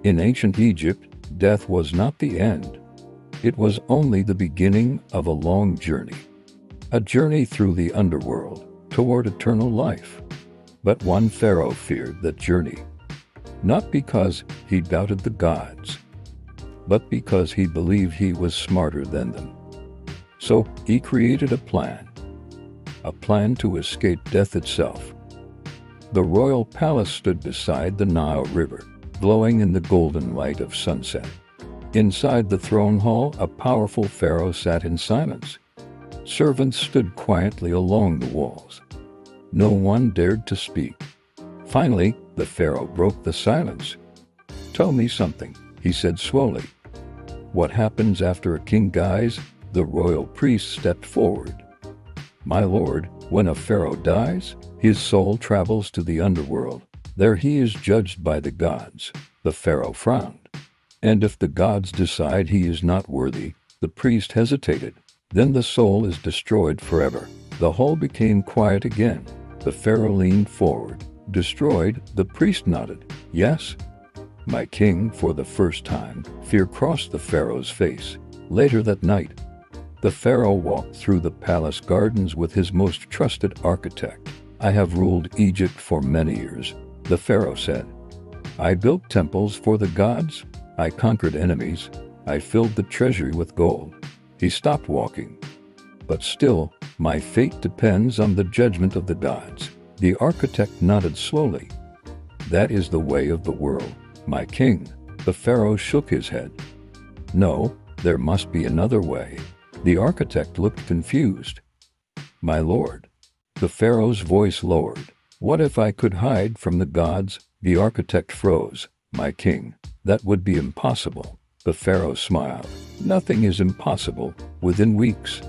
In ancient Egypt, death was not the end. It was only the beginning of a long journey. A journey through the underworld, toward eternal life. But one pharaoh feared that journey. Not because he doubted the gods, but because he believed he was smarter than them. So he created a plan to escape death itself. The royal palace stood beside the Nile River, glowing in the golden light of sunset. Inside the throne hall, a powerful pharaoh sat in silence. Servants stood quietly along the walls. No one dared to speak. Finally, the pharaoh broke the silence. "Tell me something," he said slowly. "What happens after a king dies?" The royal priest stepped forward. "My lord, when a pharaoh dies, his soul travels to the underworld. There he is judged by the gods." The pharaoh frowned. "And if the gods decide he is not worthy?" The priest hesitated. "Then the soul is destroyed forever." The hall became quiet again. The pharaoh leaned forward. "Destroyed?" The priest nodded. "Yes, my king." For the first time, fear crossed the pharaoh's face. Later that night, the pharaoh walked through the palace gardens with his most trusted architect. "I have ruled Egypt for many years," the pharaoh said. "I built temples for the gods. I conquered enemies. I filled the treasury with gold." He stopped walking. "But still, my fate depends on the judgment of the gods." The architect nodded slowly. "That is the way of the world, my king." The pharaoh shook his head. "No, there must be another way." The architect looked confused. "My lord." The pharaoh's voice lowered. "What if I could hide from the gods?" The architect froze. "My king, that would be impossible." The pharaoh smiled. "Nothing is impossible." Within weeks,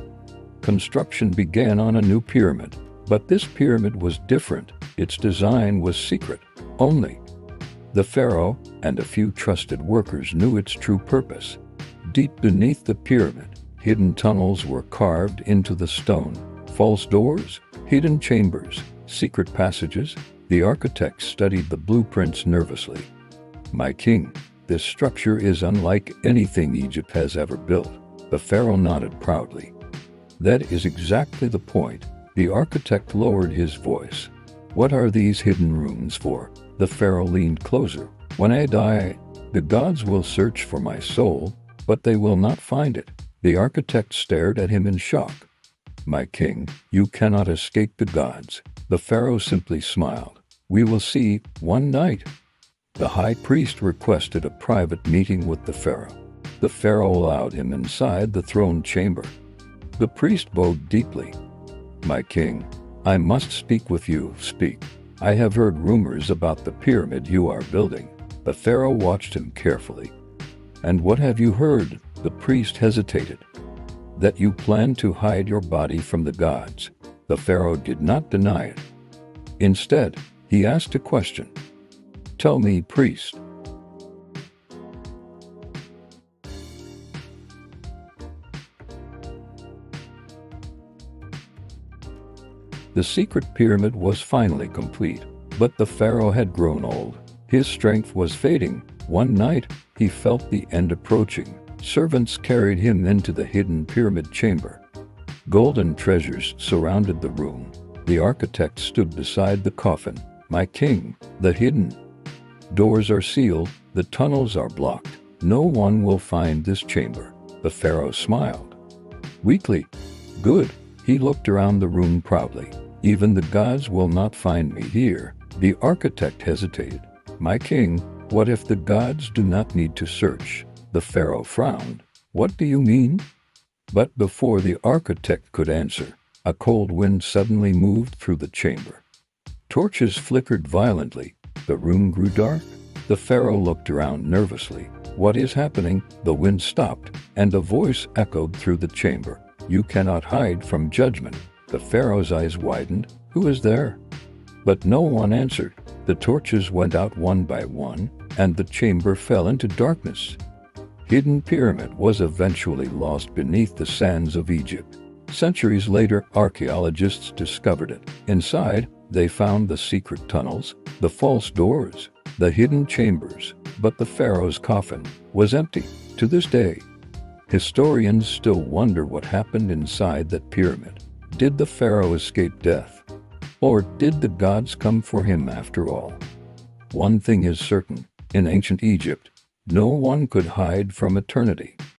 construction began on a new pyramid. But this pyramid was different. Its design was secret. Only the pharaoh and a few trusted workers knew its true purpose. Deep beneath the pyramid, hidden tunnels were carved into the stone. False doors, hidden chambers, secret passages. The architect studied the blueprints nervously. "My king, this structure is unlike anything Egypt has ever built." The pharaoh nodded proudly. "That is exactly the point." The architect lowered his voice. "What are these hidden rooms for?" The pharaoh leaned closer. "When I die, the gods will search for my soul, but they will not find it." The architect stared at him in shock. "My king, you cannot escape the gods." The pharaoh simply smiled. "We will see one night." The high priest requested a private meeting with the pharaoh. The pharaoh allowed him inside the throne chamber. The priest bowed deeply. "My king, I must speak with you." "Speak." "I have heard rumors about the pyramid you are building." The pharaoh watched him carefully. "And what have you heard?" The priest hesitated. "That you plan to hide your body from the gods." The pharaoh did not deny it. Instead, he asked a question. "Tell me, priest, the secret pyramid was finally complete, but the pharaoh had grown old. His strength was fading. One night, he felt the end approaching. Servants carried him into the hidden pyramid chamber. Golden treasures surrounded the room. The architect stood beside the coffin. "My king, the hidden doors are sealed, the tunnels are blocked. No one will find this chamber." The pharaoh smiled weakly. "Good." He looked around the room proudly. "Even the gods will not find me here." The architect hesitated. "My king, what if the gods do not need to search?" The pharaoh frowned. "What do you mean?" But before the architect could answer, a cold wind suddenly moved through the chamber. Torches flickered violently. The room grew dark. The pharaoh looked around nervously. "What is happening?" The wind stopped, and a voice echoed through the chamber. "You cannot hide from judgment." The pharaoh's eyes widened. "Who is there?" But no one answered. The torches went out one by one, and the chamber fell into darkness. Hidden pyramid was eventually lost beneath the sands of Egypt. Centuries later, archaeologists discovered it. Inside, they found the secret tunnels, the false doors, the hidden chambers. But the pharaoh's coffin was empty. To this day, historians still wonder what happened inside that pyramid. Did the pharaoh escape death? Or did the gods come for him after all? One thing is certain: in ancient Egypt, no one could hide from eternity.